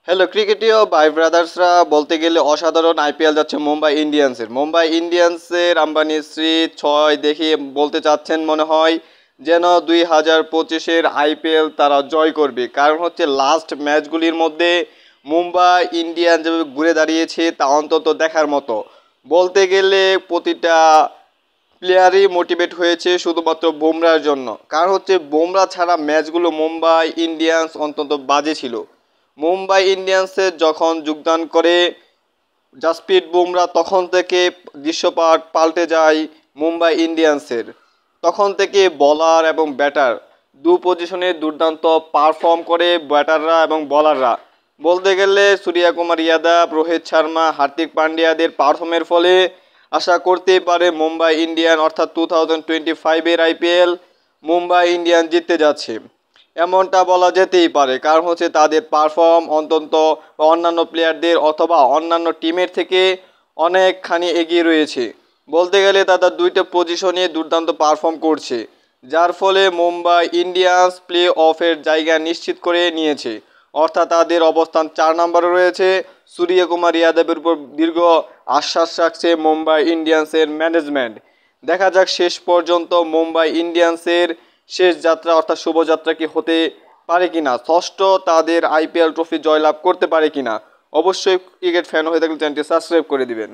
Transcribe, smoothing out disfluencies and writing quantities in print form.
Hello ক্রিকেটীয় ভাই ব্রাদার্সরা, বলতে গেলে অসাধারণ আইপিএল যাচ্ছে মুম্বাই ইন্ডিয়ান্সের। মুম্বাই ইন্ডিয়ান্সের আম্বানি শ্রী 6 দেখে বলতে চাচ্ছেন মনে হয় যেন 2025-এর আইপিএল তারা জয় করবে। কারণ হচ্ছে লাস্ট ম্যাচগুলির মধ্যে মুম্বাই ইন্ডিয়ান্স যেভাবে ঘুরে দাঁড়িয়েছে তা অন্তত দেখার মতো। বলতে গেলে প্রতিটা প্লেয়ারই মোটিভেট হয়েছে শুধুমাত্র বুমরার জন্য। কারণ হচ্ছে বুমরা ছাড়া ম্যাচগুলো মুম্বাই ইন্ডিয়ান্স অন্তত বাজে ছিল। মুম্বাই ইন্ডিয়ান্সে যখন যোগদান করে জাসপ্রীত বুমরা, তখন থেকে দৃশ্যপট পাল্টে যায় মুম্বাই ইন্ডিয়ান্সের। তখন থেকে বলার এবং ব্যাটার দু পজিশনে দুর্দান্ত পারফর্ম করে ব্যাটাররা এবং বলাররা। বলতে গেলে সূর্যকুমার যাদব, রোহিত শর্মা, হার্দিক পান্ডিয়াদের পারফর্মের ফলে আশা করতেই পারে মুম্বাই ইন্ডিয়ান অর্থাৎ 2025-এর আইপিএল মুম্বাই ইন্ডিয়ান জিততে যাচ্ছে। এমনটা বলা যেতেই পারে, কারণ হচ্ছে তাদের পারফর্ম অন্তত অন্যান্য প্লেয়ারদের অথবা অন্যান্য টিমের থেকে অনেকখানি এগিয়ে রয়েছে। বলতে গেলে তারা দুইটা পজিশনে দুর্দান্ত পারফর্ম করছে, যার ফলে মুম্বাই ইন্ডিয়ান্স প্লে অফের জায়গা নিশ্চিত করে নিয়েছে। অর্থাৎ তাদের অবস্থান 4 নম্বরে রয়েছে। সূর্যকুমার যাদবের উপর দীর্ঘ আশ্বাস রাখছে মুম্বাই ইন্ডিয়ান্সের ম্যানেজমেন্ট। দেখা যাক শেষ পর্যন্ত মুম্বাই ইন্ডিয়ান্সের শেষ যাত্রা অর্থাৎ শুভযাত্রা কি হতে পারে কিনা, ষষ্ঠ তাদের আইপিএল ট্রফি জয়লাভ করতে পারে কিনা। অবশ্যই ক্রিকেট ফ্যান হয়ে থাকলে চ্যানেলটি সাবস্ক্রাইব করে দিবেন।